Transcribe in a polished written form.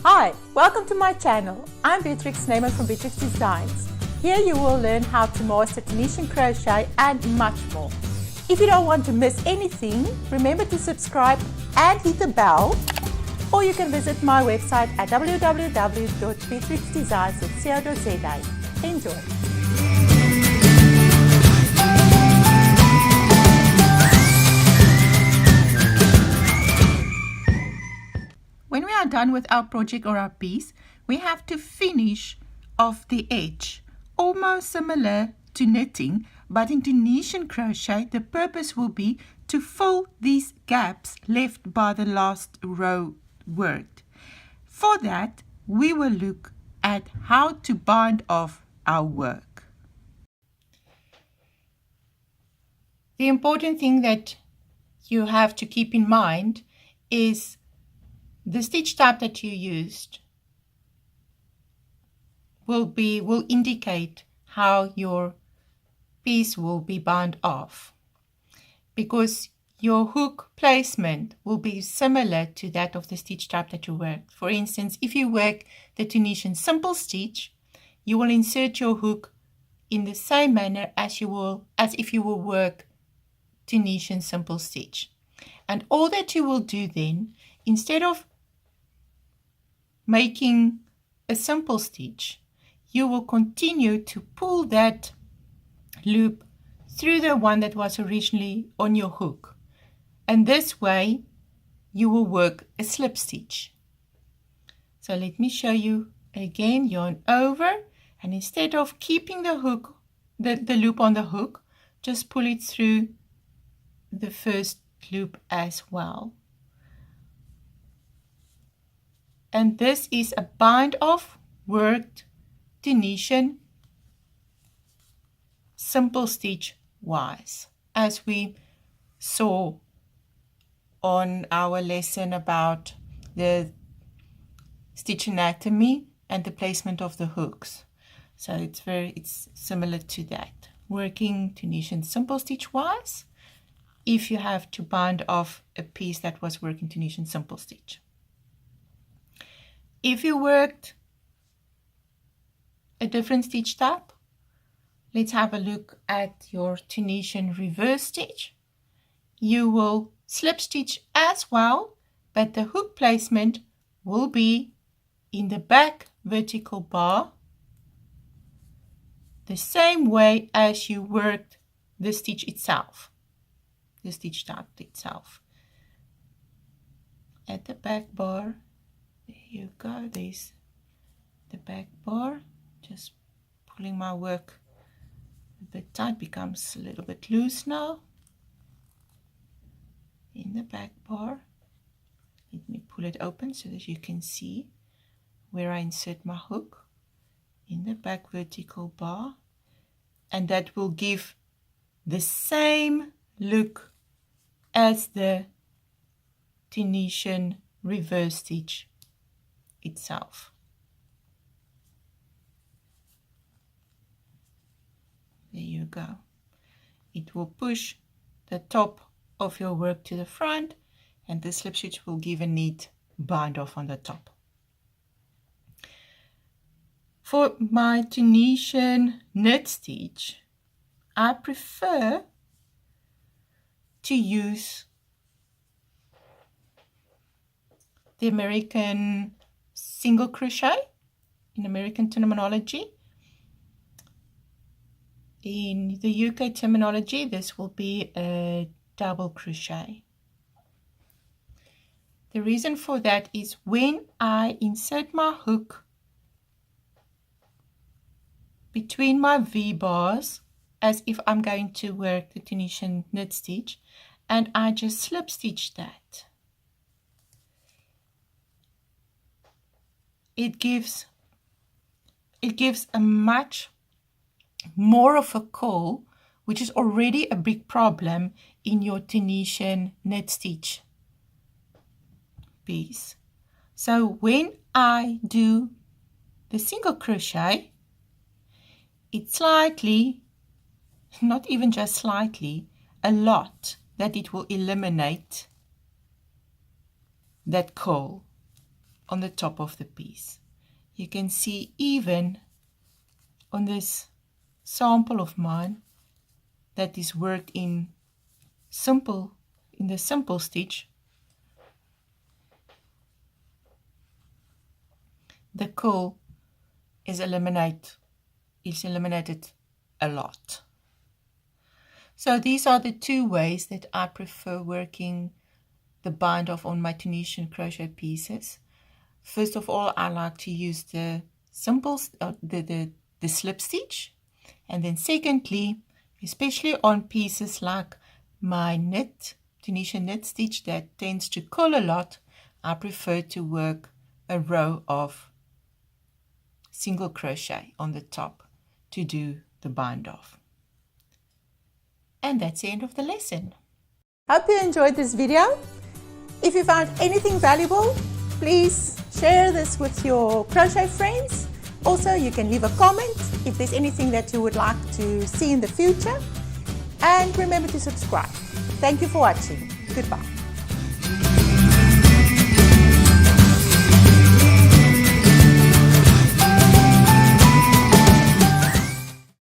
Hi, welcome to my channel. I'm Beatrix Snyman from Beatrix Designs. Here you will learn how to master Tunisian crochet and much more. If you don't want to miss anything, remember to subscribe and hit the bell, or you can visit my website at www.beatrixdesigns.co.za. Enjoy! When we are done with our project or our piece, we have to finish off the edge, almost similar to knitting, but in Tunisian crochet the purpose will be to fill these gaps left by the last row worked. For that, we will look at how to bind off our work. The important thing that you have to keep in mind is the stitch type that you used will indicate how your piece will be bound off, because your hook placement will be similar to that of the stitch type that you worked. For instance, if you work the Tunisian simple stitch, you will insert your hook in the same manner as if you will work Tunisian simple stitch. And all that you will do then, instead of making a simple stitch, you will continue to pull that loop through the one that was originally on your hook, and this way you will work a slip stitch. So let me show you again. Yarn over, and instead of keeping the hook, the loop on the hook, just pull it through the first loop as well. And this is a bind off worked Tunisian simple stitch wise, as we saw on our lesson about the stitch anatomy and the placement of the hooks. So it's similar to that, working Tunisian simple stitch wise if you have to bind off a piece that was working Tunisian simple stitch. If you worked a different stitch type, let's have a look at your Tunisian reverse stitch. You will slip stitch as well, but the hook placement will be in the back vertical bar, the same way as you worked the stitch itself, the stitch type itself. At the back bar, there you go, there's the back bar. Just pulling my work a bit tight, becomes a little bit loose now. In the back bar, let me pull it open so that you can see where I insert my hook in the back vertical bar, and that will give the same look as the Tunisian reverse stitch itself. There you go. It will push the top of your work to the front, and the slip stitch will give a neat bind off on the top. For my Tunisian knit stitch, I prefer to use the American single crochet, in American terminology. In the UK terminology, this will be a double crochet. The reason for that is when I insert my hook between my V bars, as if I'm going to work the Tunisian knit stitch, and I just slip stitch that, it gives a much more of a curl, which is already a big problem in your Tunisian knit stitch piece. So when I do the single crochet, it's slightly, not even just slightly, a lot, that it will eliminate that curl. on the top of the piece. You can see even on this sample of mine that is worked in the simple stitch, the curl is eliminated a lot. So these are the two ways that I prefer working the bind off on my Tunisian crochet pieces. First of all, I like to use the simple the slip stitch, and then secondly, especially on pieces like my Tunisian knit stitch that tends to curl a lot, I prefer to work a row of single crochet on the top to do the bind off. And that's the end of the lesson. Hope you enjoyed this video. If you found anything valuable, please share this with your crochet friends. Also, you can leave a comment if there's anything that you would like to see in the future. And remember to subscribe. Thank you for watching. Goodbye.